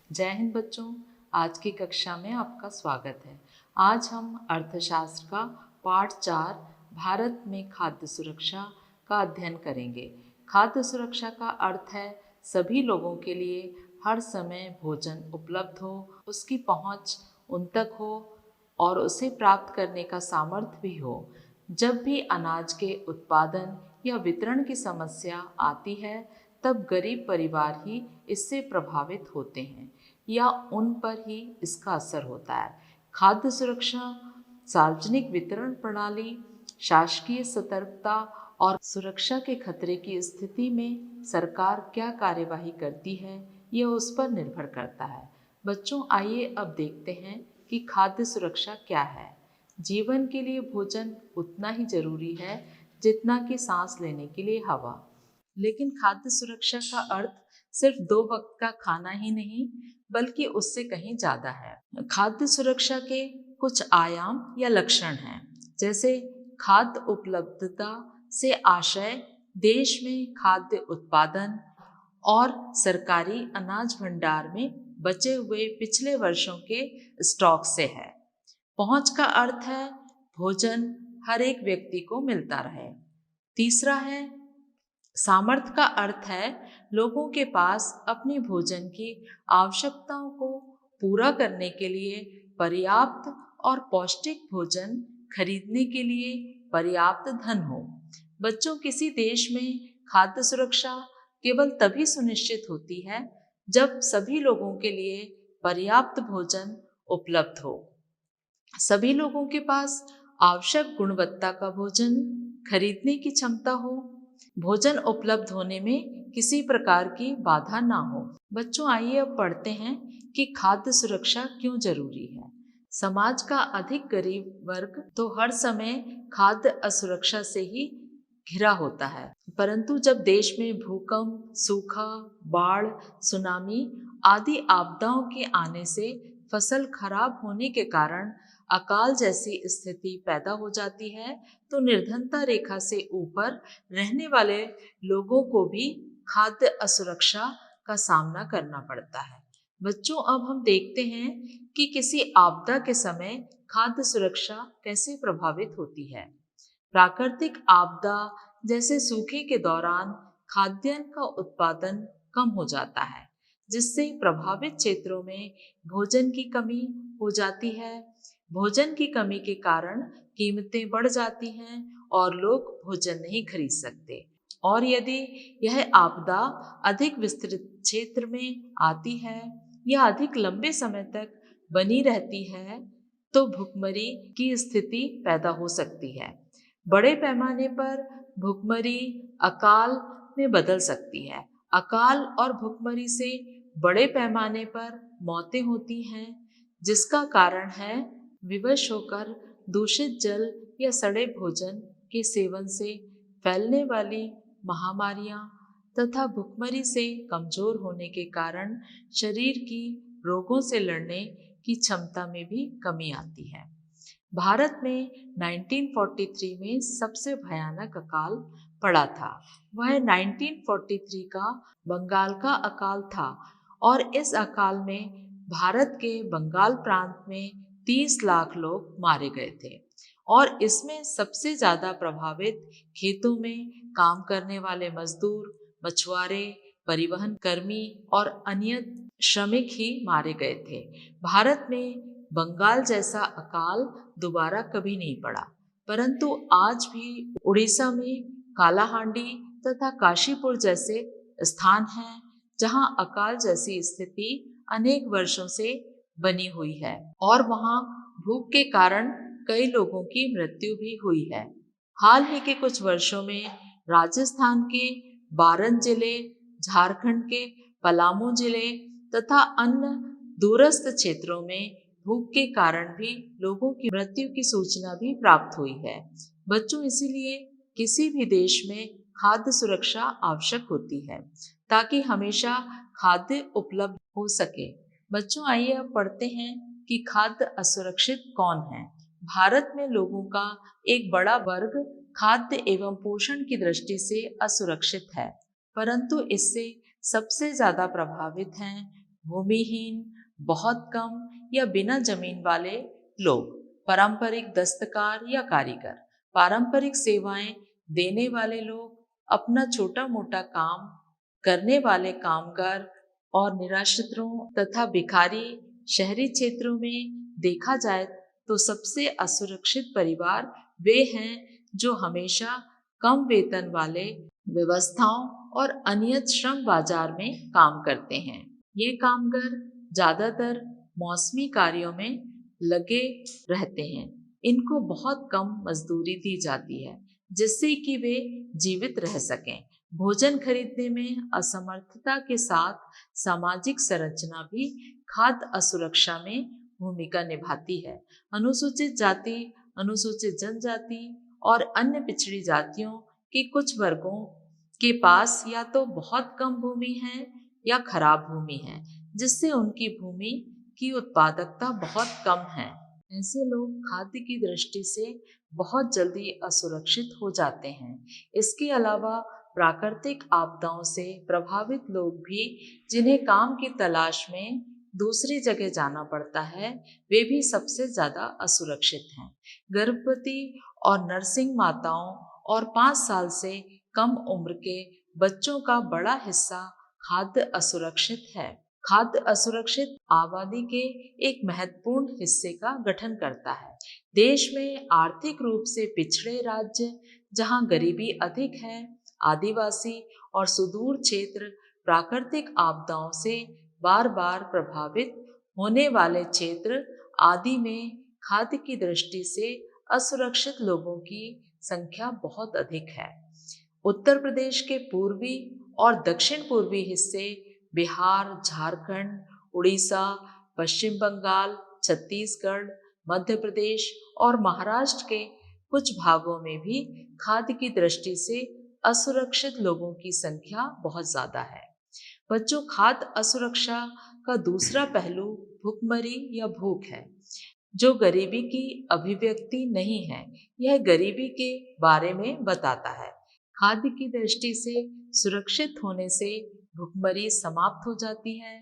जय हिंद बच्चों। आज की कक्षा में आपका स्वागत है। आज हम अर्थशास्त्र का पाठ 4 भारत में खाद्य सुरक्षा का अध्ययन करेंगे। खाद्य सुरक्षा का अर्थ है सभी लोगों के लिए हर समय भोजन उपलब्ध हो, उसकी पहुंच उन तक हो और उसे प्राप्त करने का सामर्थ्य भी हो। जब भी अनाज के उत्पादन या वितरण की समस्या आती है, तब गरीब परिवार ही इससे प्रभावित होते हैं या उन पर ही इसका असर होता है। खाद्य सुरक्षा, सार्वजनिक वितरण प्रणाली, शासकीय सतर्कता और सुरक्षा के खतरे की स्थिति में सरकार क्या कार्यवाही करती है, यह उस पर निर्भर करता है। बच्चों, आइए अब देखते हैं कि खाद्य सुरक्षा क्या है। जीवन के लिए भोजन उतना ही जरूरी है जितना कि सांस लेने के लिए हवा। लेकिन खाद्य सुरक्षा का अर्थ सिर्फ 2 वक्त का खाना ही नहीं, बल्कि उससे कहीं ज़्यादा है। खाद्य सुरक्षा के कुछ आयाम या लक्षण हैं, जैसे खाद्य उपलब्धता से आशय देश में खाद्य उत्पादन और सरकारी अनाज भंडार में बचे हुए पिछले वर्षों के स्टॉक से है। पहुंच का अर्थ है भोजन हर एक व्यक्ति को मिलता रहे। तीसरा है सामर्थ्य का अर्थ है लोगों के पास अपनी भोजन की आवश्यकताओं को पूरा करने के लिए पर्याप्त और पौष्टिक भोजन खरीदने के लिए पर्याप्त धन हो। बच्चों, किसी देश में खाद्य सुरक्षा केवल तभी सुनिश्चित होती है जब सभी लोगों के लिए पर्याप्त भोजन उपलब्ध हो। सभी लोगों के पास आवश्यक गुणवत्ता का भोजन खरीदने की क्षमता हो, भोजन उपलब्ध होने में किसी प्रकार की बाधा ना हो। बच्चों, आइए अब पढ़ते हैं कि खाद्य सुरक्षा क्यों जरूरी है। समाज का अधिक गरीब वर्ग तो हर समय खाद्य असुरक्षा से ही घिरा होता है, परंतु जब देश में भूकंप, सूखा, बाढ़, सुनामी आदि आपदाओं के आने से फसल खराब होने के कारण अकाल जैसी स्थिति पैदा हो जाती है, तो निर्धनता रेखा से ऊपर रहने वाले लोगों को भी खाद्य असुरक्षा का सामना करना पड़ता है। बच्चों, अब हम देखते हैं कि किसी आपदा के समय खाद्य सुरक्षा कैसे प्रभावित होती है। प्राकृतिक आपदा जैसे सूखे के दौरान खाद्यान्न का उत्पादन कम हो जाता है, जिससे प्रभावित क्षेत्रों में भोजन की कमी हो जाती है। भोजन की कमी के कारण कीमतें बढ़ जाती हैं और लोग भोजन नहीं खरीद सकते। और यदि यह आपदा अधिक विस्तृत क्षेत्र में आती है या अधिक लंबे समय तक बनी रहती है, तो भुखमरी की स्थिति पैदा हो सकती है। बड़े पैमाने पर भुखमरी अकाल में बदल सकती है। अकाल और भुखमरी से बड़े पैमाने पर मौतें होती हैं, जिसका कारण है विवश होकर दूषित जल या सड़े भोजन के सेवन से फैलने वाली महामारियां तथा भुखमरी से कमजोर होने के कारण शरीर की रोगों से लड़ने की क्षमता में भी कमी आती है। भारत में 1943 में सबसे भयानक अकाल पड़ा था। वह 1943 का बंगाल का अकाल था और इस अकाल में भारत के बंगाल प्रांत में 30 लाख लोग मारे गए थे और इसमें सबसे ज़्यादा प्रभावित खेतों में काम करने वाले मजदूर, मछुआरे, परिवहन कर्मी और अन्य श्रमिक ही मारे गए थे। भारत में बंगाल जैसा अकाल दोबारा कभी नहीं पड़ा, परंतु आज भी उड़ीसा में कालाहांडी तथा काशीपुर जैसे स्थान हैं जहां अकाल जैसी स्थिति अनेक वर्षों से बनी हुई है और वहां भूख के कारण कई लोगों की मृत्यु भी हुई है। हाल ही के कुछ वर्षों में राजस्थान के बारन जिले, झारखंड के पलामू जिले तथा अन्य दूरस्थ क्षेत्रों में भूख के कारण भी लोगों की मृत्यु की सूचना भी प्राप्त हुई है। बच्चों, इसीलिए किसी भी देश में खाद्य सुरक्षा आवश्यक होती है ताकि हमेशा खाद्य उपलब्ध हो सके। बच्चों, आइए अब पढ़ते हैं कि खाद्य असुरक्षित कौन है। भारत में लोगों का एक बड़ा वर्ग खाद्य एवं पोषण की दृष्टि से असुरक्षित है, परंतु इससे सबसे ज्यादा प्रभावित हैं भूमिहीन, बहुत कम या बिना जमीन वाले लोग, पारंपरिक दस्तकार या कारीगर, पारंपरिक सेवाएं देने वाले लोग, अपना छोटा मोटा काम करने वाले कामगार और निराश्रितों तथा भिखारी। शहरी क्षेत्रों में देखा जाए तो सबसे असुरक्षित परिवार वे हैं जो हमेशा कम वेतन वाले व्यवस्थाओं और अनियत श्रम बाजार में काम करते हैं। ये कामगार ज्यादातर मौसमी कार्यों में लगे रहते हैं। इनको बहुत कम मजदूरी दी जाती है जिससे कि वे जीवित रह सकें। भोजन खरीदने में असमर्थता के साथ सामाजिक संरचना भी खाद्य असुरक्षा में भूमिका निभाती है। अनुसूचित जाति, अनुसूचित जनजाति और अन्य पिछड़ी जातियों के कुछ वर्गों के पास या तो बहुत कम भूमि है या खराब भूमि है, जिससे उनकी भूमि की उत्पादकता बहुत कम है। ऐसे लोग खाद्य की दृष्टि से बहुत जल्दी असुरक्षित हो जाते हैं। इसके अलावा प्राकृतिक आपदाओं से प्रभावित लोग भी, जिन्हें काम की तलाश में दूसरी जगह जाना पड़ता है, वे भी सबसे ज्यादा असुरक्षित हैं। गर्भवती और नर्सिंग माताओं और 5 साल से कम उम्र के बच्चों का बड़ा हिस्सा खाद्य असुरक्षित है। खाद्य असुरक्षित आबादी के एक महत्वपूर्ण हिस्से का गठन करता है। देश में आर्थिक रूप से पिछड़े राज्य, जहां गरीबी अधिक है, आदिवासी और सुदूर क्षेत्र, प्राकृतिक आपदाओं से बार बार प्रभावित होने वाले क्षेत्र आदि में खाद्य की दृष्टि से असुरक्षित लोगों की संख्या बहुत अधिक है। उत्तर प्रदेश के पूर्वी और दक्षिण पूर्वी हिस्से, बिहार, झारखंड, उड़ीसा, पश्चिम बंगाल, छत्तीसगढ़, मध्य प्रदेश और महाराष्ट्र के कुछ भागों में भी खाद्य की दृष्टि से असुरक्षित लोगों की संख्या बहुत ज्यादा है। बच्चों, खाद्य असुरक्षा का दूसरा पहलू भुखमरी या भूख है, जो गरीबी की अभिव्यक्ति नहीं है। यह गरीबी के बारे में बताता है। खाद्य की दृष्टि से सुरक्षित होने से भुखमरी समाप्त हो जाती है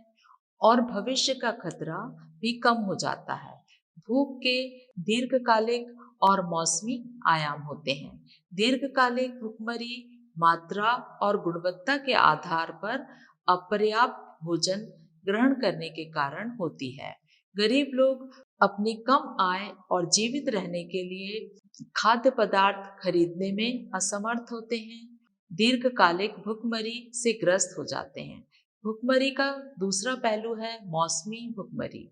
और भविष्य का खतरा भी कम हो जाता है। भूख के दीर्घकालिक और मौसमी आयाम होते हैं। दीर्घकालिक भुखमरी मात्रा और गुणवत्ता के आधार पर अपर्याप्त भोजन ग्रहण करने के कारण होती है। गरीब लोग अपनी कम आय और जीवित रहने के लिए खाद्य पदार्थ खरीदने में असमर्थ होते हैं, दीर्घकालिक भुखमरी से ग्रस्त हो जाते हैं। भुखमरी का दूसरा पहलू है मौसमी भुखमरी।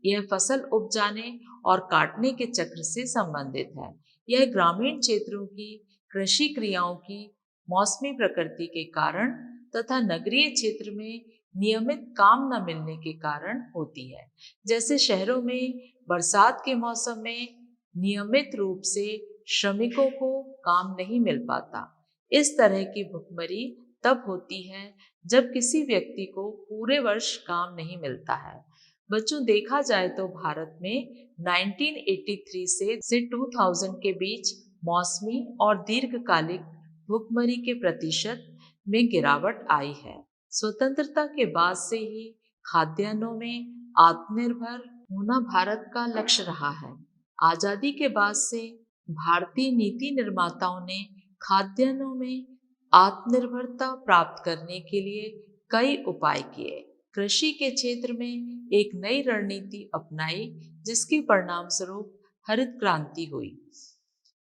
यह फसल उपजाने और काटने के चक्र से संबंधित है। यह ग्रामीण क्षेत्रों की कृषि क्रियाओं की मौसमी प्रकृति के कारण तथा नगरीय क्षेत्र में नियमित काम न मिलने के कारण होती है। जैसे शहरों में बरसात के मौसम में नियमित रूप से श्रमिकों को काम नहीं मिल पाता। इस तरह की भुखमरी तब होती है जब किसी व्यक्ति को पूरे वर्ष काम नहीं मिलता है। बच्चों, देखा जाए तो भारत में 1983 से 2000 के बीच मौसमी और दीर्घकालिक भुखमरी के प्रतिशत में गिरावट आई है। स्वतंत्रता के बाद से ही खाद्यान्नों में आत्मनिर्भर होना भारत का लक्ष्य रहा है। आजादी के बाद से भारतीय नीति निर्माताओं ने खाद्यान्नों में आत्मनिर्भरता प्राप्त करने के लिए कई उपाय किए। कृषि के क्षेत्र में एक नई रणनीति अपनाई, जिसके परिणाम स्वरूप हरित क्रांति हुई,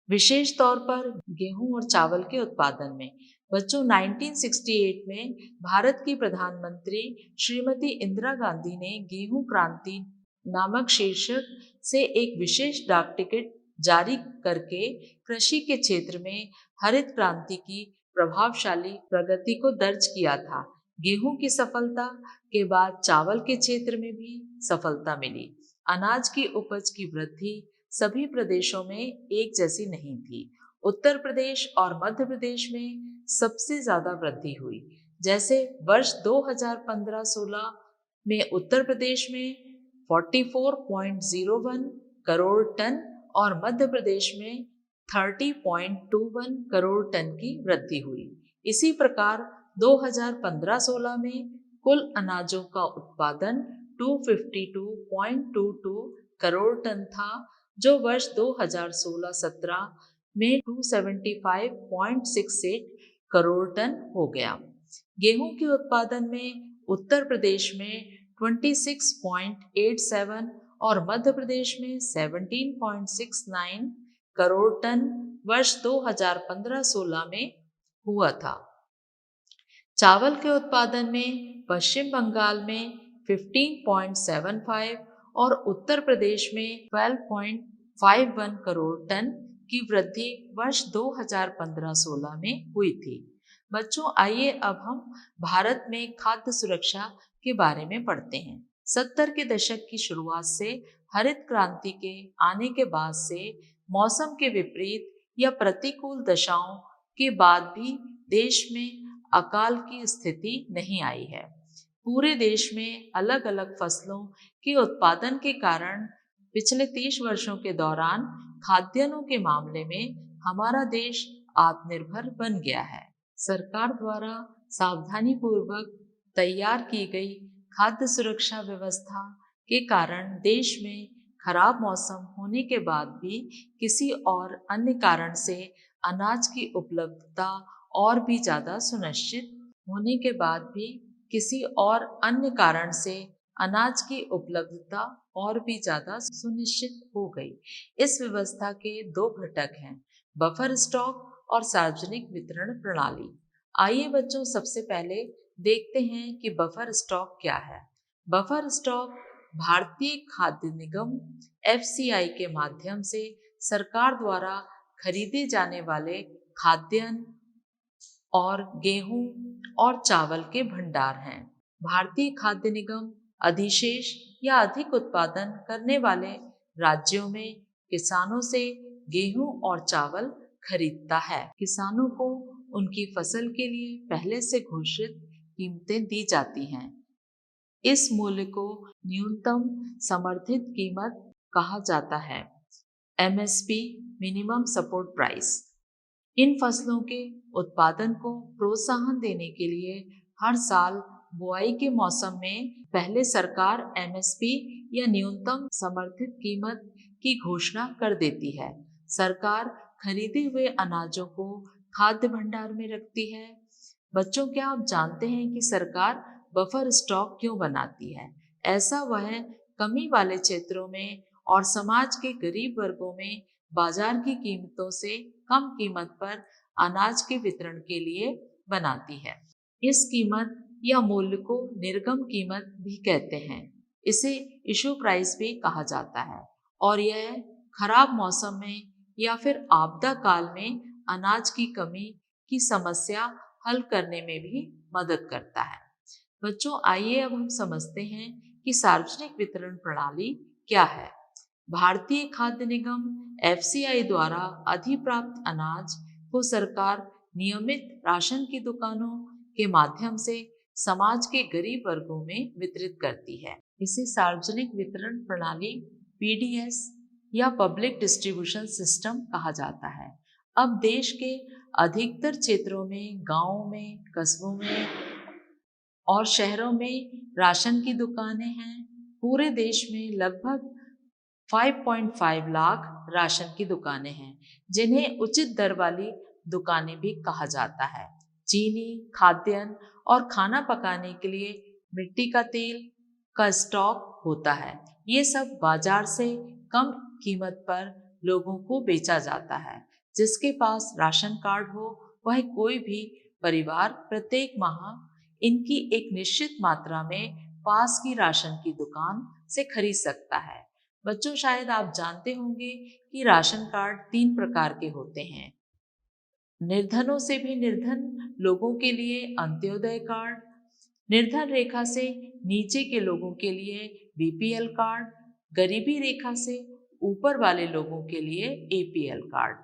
विशेष तौर पर गेहूं और चावल के उत्पादन में। बच्चों, 1968 में भारत की प्रधानमंत्री श्रीमती इंदिरा गांधी ने गेहूं क्रांति नामक शीर्षक से एक विशेष डाक टिकट जारी करके कृषि के क्षेत्र में हरित क्रांति की प्रभावशाली प्रगति को दर्ज किया था। गेहूं की सफलता के बाद चावल के क्षेत्र में भी सफलता मिली। अनाज की उपज की वृद्धि सभी प्रदेशों में एक जैसी नहीं थी। उत्तर प्रदेश और मध्य प्रदेश में सबसे ज्यादा वृद्धि हुई। जैसे वर्ष 2015-16 में उत्तर प्रदेश में 44.01 करोड़ टन और मध्य प्रदेश में 30.21 करोड़ टन की वृद्धि हुई। इसी प्रकार 2015-16 में कुल अनाजों का उत्पादन 252.22 करोड़ टन था, जो वर्ष 2016-17 में 275.68 करोड़ टन हो गया। गेहूं के उत्पादन में उत्तर प्रदेश में 26.87 और मध्य प्रदेश में 17.69 करोड़ टन वर्ष 2015-16 में हुआ था। चावल के उत्पादन में पश्चिम बंगाल में 15.75 और उत्तर प्रदेश में 12.51 करोड़ टन की वृद्धि वर्ष 2015-16 में हुई थी। बच्चों, आइए अब हम भारत में खाद्य सुरक्षा के बारे में पढ़ते हैं। 70 के दशक की शुरुआत से हरित क्रांति के आने के बाद से मौसम के विपरीत या प्रतिकूल दशाओं के बाद भी देश में अकाल की स्थिति नहीं आई है। पूरे देश में अलग अलग फसलों के उत्पादन के कारण पिछले 30 वर्षों के दौरान खाद्यान्नों के मामले में हमारा देश आत्मनिर्भर बन गया है। सरकार द्वारा सावधानी पूर्वक तैयार की गई खाद्य सुरक्षा व्यवस्था के कारण देश में खराब मौसम होने के बाद भी किसी और अन्य कारण से अनाज की उपलब्धता और भी ज्यादा सुनिश्चित होने के बाद भी किसी और अन्य कारण से अनाज की उपलब्धता और भी ज्यादा सुनिश्चित हो गई। इस व्यवस्था के दो घटक हैं, बफर स्टॉक और सार्वजनिक वितरण प्रणाली। आइए बच्चों, सबसे पहले देखते हैं कि बफर स्टॉक क्या है। बफर स्टॉक भारतीय खाद्य निगम FCI के माध्यम से सरकार द्वारा खरीदे जाने वाले खाद्यान्न और गेहूं और चावल के भंडार हैं। भारतीय खाद्य निगम अधिशेष या अधिक उत्पादन करने वाले राज्यों में किसानों से गेहूं और चावल खरीदता है। किसानों को उनकी फसल के लिए पहले से घोषित कीमतें दी जाती हैं। इस मूल्य को न्यूनतम समर्थित कीमत कहा जाता है, MSP मिनिमम सपोर्ट प्राइस। इन फसलों के उत्पादन को प्रोत्साहन देने के लिए हर साल बुआई के मौसम में पहले सरकार MSP या न्यूनतम समर्थित कीमत की घोषणा कर देती है। सरकार खरीदे हुए अनाजों को खाद्य भंडार में रखती है। बच्चों, क्या आप जानते हैं कि सरकार बफर स्टॉक क्यों बनाती है? ऐसा वह कमी वाले क्षेत्रों में और समाज के गरीब वर्गों में बाजार की कीमतों से कम कीमत पर अनाज के वितरण के लिए बनाती है। इस कीमत या मूल्य को निर्गम कीमत भी कहते हैं। इसे इशू प्राइस भी कहा जाता है और यह खराब मौसम में या फिर आपदा काल में अनाज की कमी की समस्या हल करने में भी मदद करता है। बच्चों, आइए अब हम समझते हैं कि सार्वजनिक वितरण प्रणाली क्या है। भारतीय खाद्य निगम FCI द्वारा अधिप्राप्त अनाज को सरकार नियमित राशन की दुकानों के माध्यम से समाज के गरीब वर्गों में वितरित करती है। इसे सार्वजनिक वितरण प्रणाली PDS या पब्लिक डिस्ट्रीब्यूशन सिस्टम कहा जाता है। अब देश के अधिकतर क्षेत्रों में, गांवों में, कस्बों में और शहरों में राशन की दुकानें हैं। पूरे देश में लगभग 5.5 लाख राशन की दुकानें हैं, जिन्हें उचित दर वाली दुकानें भी कहा जाता है। चीनी, खाद्यान्न और खाना पकाने के लिए मिट्टी का तेल का स्टॉक होता है। ये सब बाजार से कम कीमत पर लोगों को बेचा जाता है। जिसके पास राशन कार्ड हो, वह कोई भी परिवार प्रत्येक माह इनकी एक निश्चित मात्रा में पास की राशन की दुकान से खरीद सकता है। बच्चों, शायद आप जानते होंगे कि राशन कार्ड 3 प्रकार के होते हैं। निर्धनों से भी निर्धन लोगों के लिए अंत्योदय कार्ड, निर्धन रेखा से नीचे के लोगों के लिए BPL कार्ड, गरीबी रेखा से ऊपर वाले लोगों के लिए APL कार्ड।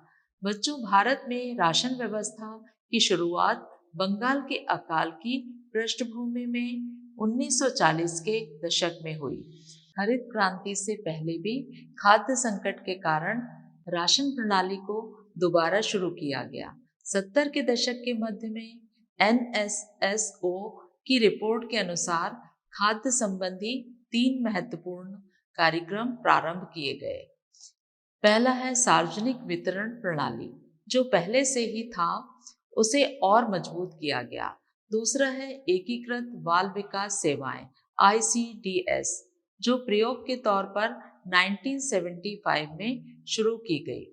बच्चों, भारत में राशन व्यवस्था की शुरुआत बंगाल के अकाल की पृष्ठभूमि में 1940 के दशक में हुई। हरित क्रांति से पहले भी खाद्य संकट के कारण राशन प्रणाली को दोबारा शुरू किया गया। 70 के दशक के मध्य में NSSO की रिपोर्ट के अनुसार खाद्य संबंधी 3 महत्वपूर्ण कार्यक्रम प्रारंभ किए गए। पहला है सार्वजनिक वितरण प्रणाली, जो पहले से ही था उसे और मजबूत किया गया। दूसरा है एकीकृत बाल विकास सेवाएं ICDS, जो प्रयोग के तौर पर 1975 में शुरू की गई।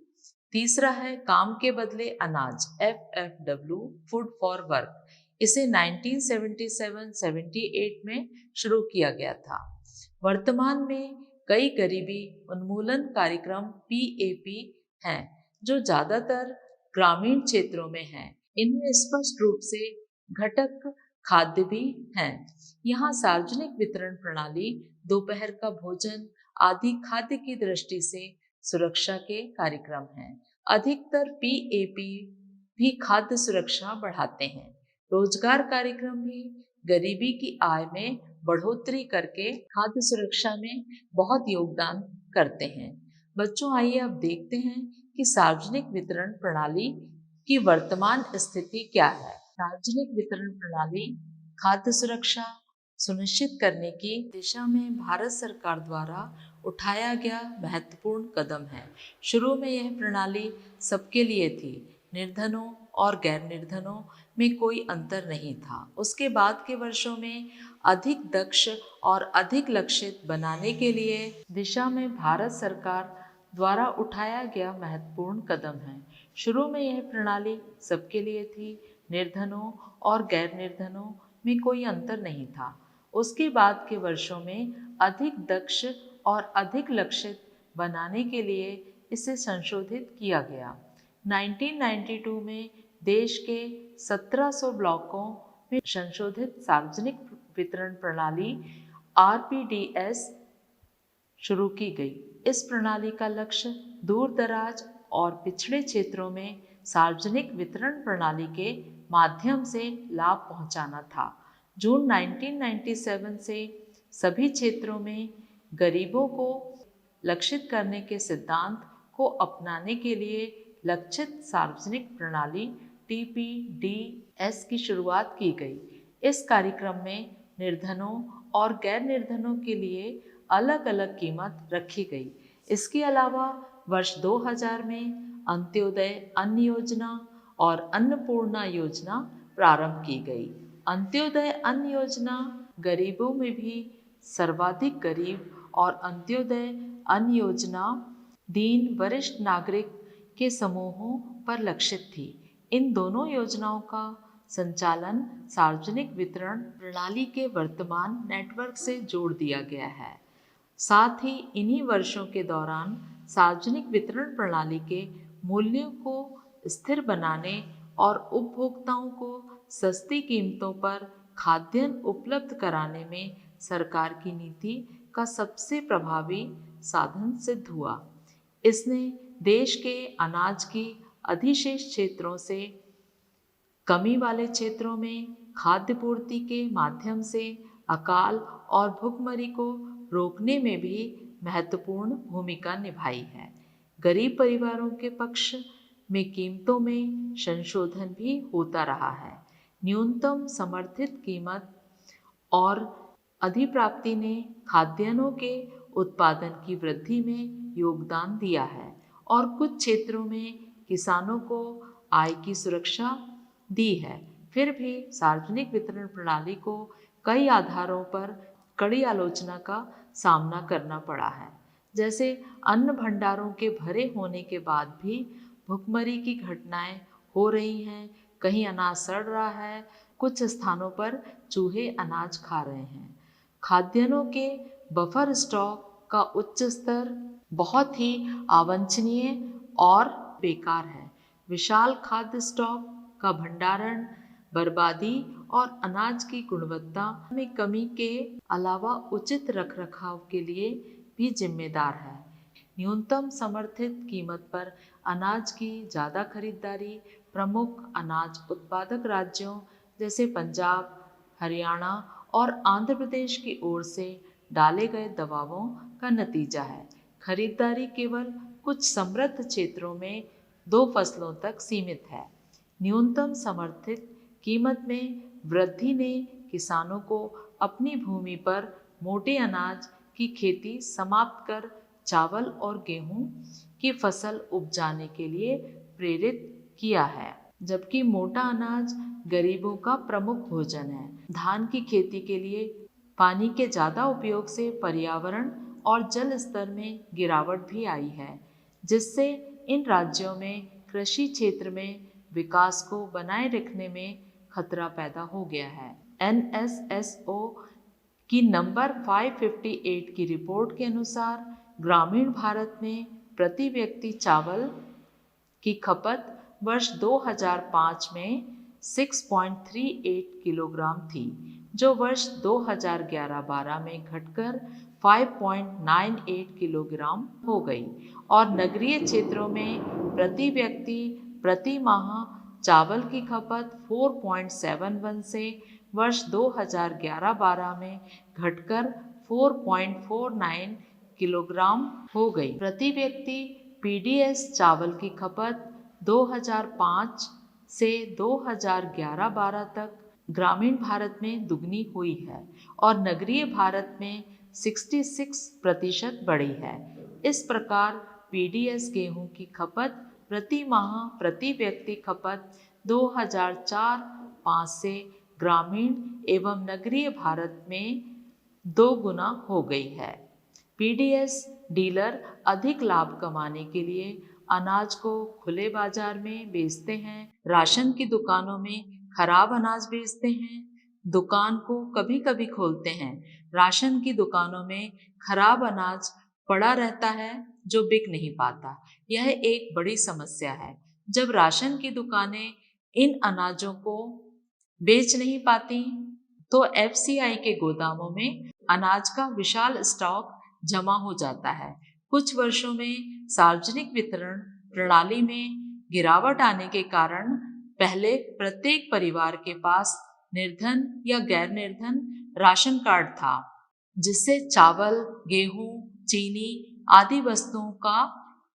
तीसरा है काम के बदले अनाज FFW, फूड फॉर वर्क। इसे 1977-78 में शुरू किया गया था। वर्तमान में कई गरीबी उन्मूलन कार्यक्रम PAP हैं, जो ज्यादातर ग्रामीण क्षेत्रों में हैं। इनमें स्पष्ट रूप से घटक खाद्य भी हैं। यहाँ सार्वजनिक वितरण प्रणाली, दोपहर का भोजन आदि खाद्य की दृष्टि से सुरक्षा के कार्यक्रम हैं। अधिकतर PAP भी खाद्य सुरक्षा बढ़ाते हैं। रोजगार कार्यक्रम भी गरीबी की आय में बढ़ोतरी करके खाद्य सुरक्षा में बहुत योगदान करते हैं। बच्चों, आइए अब देखते हैं कि सार्वजनिक वितरण प्रणाली की वर्तमान स्थिति क्या है। सार्वजनिक वितरण प्रणाली खाद्य सुरक्षा सुनिश्चित करने की दिशा में भारत सरकार द्वारा उठाया गया महत्वपूर्ण कदम है। शुरू में यह प्रणाली सबके लिए थी, निर्धनों और गैर निर्धनों में कोई अंतर नहीं था। उसके बाद के वर्षों में अधिक दक्ष और अधिक लक्षित बनाने के लिए दिशा में भारत सरकार द्वारा उठाया गया महत्वपूर्ण कदम है। शुरू में यह प्रणाली सबके लिए थी, निर्धनों और गैर निर्धनों में कोई अंतर नहीं था। उसके बाद के वर्षों में अधिक दक्ष और अधिक लक्षित बनाने के लिए इसे संशोधित किया गया। 1992 में देश के 1700 ब्लॉकों में संशोधित सार्वजनिक वितरण प्रणाली RPDS शुरू की गई। इस प्रणाली का लक्ष्य दूर दराज और पिछड़े क्षेत्रों में सार्वजनिक वितरण प्रणाली के माध्यम से लाभ पहुंचाना था। जून 1997 से सभी क्षेत्रों में गरीबों को लक्षित करने के सिद्धांत को अपनाने के लिए लक्षित सार्वजनिक प्रणाली TPDS की शुरुआत की गई। इस कार्यक्रम में निर्धनों और गैर निर्धनों के लिए अलग अलग कीमत रखी गई। इसके अलावा वर्ष 2000 में अंत्योदय अन्न योजना और अन्नपूर्णा योजना प्रारंभ की गई। अंत्योदय अन्न योजना गरीबों में भी सर्वाधिक गरीब और अंत्योदय अन्न योजना दीन वरिष्ठ नागरिक के समूहों पर लक्षित थी। इन दोनों योजनाओं का संचालन सार्वजनिक वितरण प्रणाली के वर्तमान नेटवर्क से जोड़ दिया गया है। साथ ही इन्हीं वर्षों के दौरान सार्वजनिक वितरण प्रणाली के मूल्यों को स्थिर बनाने और उपभोक्ताओं को सस्ती कीमतों पर खाद्यान्न उपलब्ध कराने में सरकार की नीति का सबसे प्रभावी साधन सिद्ध हुआ। इसने देश के अनाज की अधिशेष क्षेत्रों से कमी वाले क्षेत्रों में खाद्य पूर्ति के माध्यम से अकाल और भुखमरी को रोकने में भी महत्वपूर्ण भूमिका निभाई है। गरीब परिवारों के पक्ष में कीमतों में संशोधन भी होता रहा है। न्यूनतम समर्थित कीमत और अधिप्राप्ति ने खाद्यान्नों के उत्पादन की वृद्धि में योगदान दिया है और कुछ क्षेत्रों में किसानों को आय की सुरक्षा दी है। फिर भी सार्वजनिक वितरण प्रणाली को कई आधारों पर कड़ी आलोचना का सामना करना पड़ा है। जैसे अन्न भंडारों के भरे होने के बाद भी भुखमरी की घटनाएं हो रही हैं, कहीं अनाज सड़ रहा है, कुछ स्थानों पर चूहे अनाज खा रहे हैं। खाद्यान्नों के बफर स्टॉक का उच्च स्तर बहुत ही अवांछनीय और बेकार है। विशाल खाद्य स्टॉक का भंडारण बर्बादी और अनाज की गुणवत्ता में कमी के अलावा उचित रखरखाव के लिए भी जिम्मेदार है। न्यूनतम समर्थित कीमत पर अनाज की ज़्यादा खरीदारी प्रमुख अनाज उत्पादक राज्यों जैसे पंजाब, हरियाणा और आंध्र प्रदेश की ओर से डाले गए दबावों का नतीजा है। खरीदारी केवल कुछ समृद्ध क्षेत्रों में 2 फसलों तक सीमित है। न्यूनतम समर्थित कीमत में वृद्धि ने किसानों को अपनी भूमि पर मोटे अनाज की खेती समाप्त कर चावल और गेहूं की फसल उपजाने के लिए प्रेरित किया है। जबकि मोटा अनाज गरीबों का प्रमुख भोजन है। धान की खेती के लिए पानी के ज़्यादा उपयोग से पर्यावरण और जल स्तर में गिरावट भी आई है, जिससे इन राज्यों में कृषि क्षेत्र में विकास को बनाए रखने में खतरा पैदा हो गया है। NSSO की नंबर 558 की रिपोर्ट के अनुसार ग्रामीण भारत में प्रति व्यक्ति चावल की खपत वर्ष 2005 में 6.38 किलोग्राम थी, जो वर्ष 2011-12 में घटकर 5.98 किलोग्राम हो गई और नगरीय क्षेत्रों में प्रति व्यक्ति प्रति माह चावल की खपत 4.71 से वर्ष 2011-12 में घटकर 4.49 किलोग्राम हो गई। प्रति व्यक्ति PDS चावल की खपत 2005 से 2011-12 तक ग्रामीण भारत में दुगनी हुई है और नगरीय भारत में 66% बढ़ी है। इस प्रकार PDS गेहूं की खपत प्रति माह प्रति व्यक्ति खपत 2004-05 से ग्रामीण एवं नगरीय भारत में 2 गुना हो गई है। PDS डीलर अधिक लाभ कमाने के लिए अनाज को खुले बाजार में बेचते हैं, राशन की दुकानों में खराब अनाज बेचते हैं, दुकान को कभी कभी खोलते हैं। राशन की दुकानों में खराब अनाज पड़ा रहता है जो बिक नहीं पाता। यह एक बड़ी समस्या है। जब राशन की दुकानें इन अनाजों को बेच नहीं पाती तो FCI के गोदामों में अनाज का विशाल स्टॉक जमा हो जाता है। कुछ वर्षों में सार्वजनिक वितरण प्रणाली में गिरावट आने के कारण पहले प्रत्येक परिवार के पास निर्धन या गैर निर्धन राशन कार्ड था, जिससे चावल, गेहूं, चीनी आदि वस्तुओं का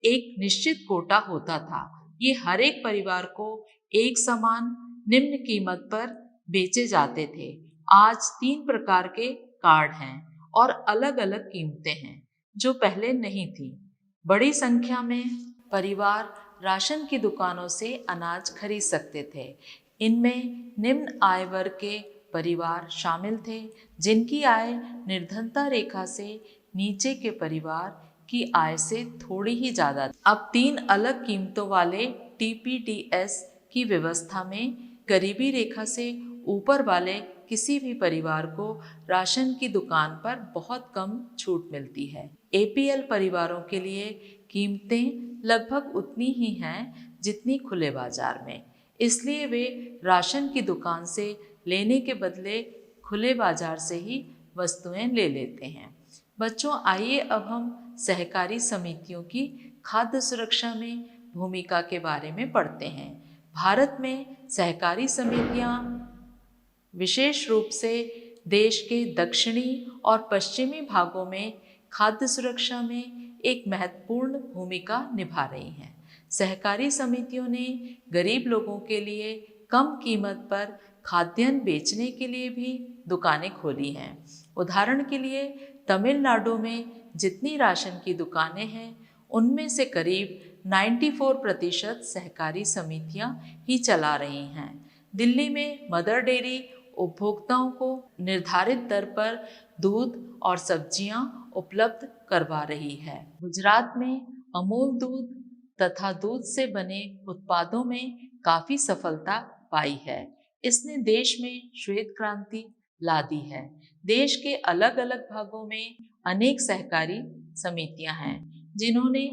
एक निश्चित कोटा होता था। ये हर एक परिवार को एक समान निम्न कीमत पर बेचे जाते थे। आज 3 प्रकार के कार्ड हैं और अलग अलग कीमतें हैं जो पहले नहीं थी। बड़ी संख्या में परिवार राशन की दुकानों से अनाज खरीद सकते थे। इनमें निम्न आय वर्ग के परिवार शामिल थे, जिनकी आय निर्धनता रेखा से नीचे के परिवार की आय से थोड़ी ही ज़्यादा। अब 3 अलग कीमतों वाले TPDS की व्यवस्था में गरीबी रेखा से ऊपर वाले किसी भी परिवार को राशन की दुकान पर बहुत कम छूट मिलती है। APL परिवारों के लिए कीमतें लगभग उतनी ही हैं जितनी खुले बाजार में, इसलिए वे राशन की दुकान से लेने के बदले खुले बाजार से ही वस्तुएं ले लेते हैं। बच्चों, आइए अब हम सहकारी समितियों की खाद्य सुरक्षा में भूमिका के बारे में पढ़ते हैं। भारत में सहकारी समितियां विशेष रूप से देश के दक्षिणी और पश्चिमी भागों में खाद्य सुरक्षा में एक महत्वपूर्ण भूमिका निभा रही हैं। सहकारी समितियों ने गरीब लोगों के लिए कम कीमत पर खाद्यान्न बेचने के लिए भी दुकानें खोली हैं। उदाहरण के लिए तमिलनाडु में जितनी राशन की दुकानें हैं, उनमें से करीब 94% सहकारी समितियां ही चला रही हैं। दिल्ली में मदर डेयरी उपभोक्ताओं को निर्धारित दर पर दूध और सब्जियां उपलब्ध करवा रही है। गुजरात में अमूल दूध तथा दूध से बने उत्पादों में काफ़ी सफलता पाई है। इसने देश में श्वेत क्रांति ला दी है। देश के अलग अलग भागों में अनेक सहकारी समितियां हैं, जिन्होंने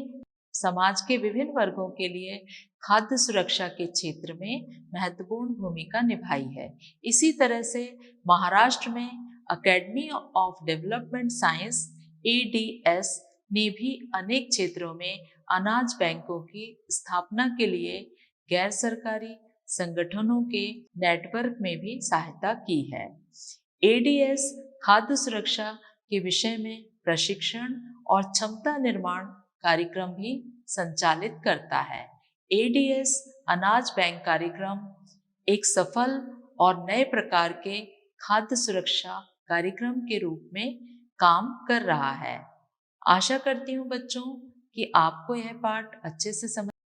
समाज के विभिन्न वर्गों के लिए खाद्य सुरक्षा के क्षेत्र में महत्वपूर्ण भूमिका निभाई है। इसी तरह से महाराष्ट्र में academy of development science ADS ने भी अनेक क्षेत्रों में अनाज बैंकों की स्थापना के लिए गैर सरकारी संगठनों के नेटवर्क में भी सहायता की है। ADS खाद्य सुरक्षा के विषय में प्रशिक्षण और क्षमता निर्माण कार्यक्रम भी संचालित करता है। ADS अनाज बैंक कार्यक्रम एक सफल और नए प्रकार के खाद्य सुरक्षा कार्यक्रम के रूप में काम कर रहा है। आशा करती हूँ बच्चों कि आपको यह पाठ अच्छे से समझ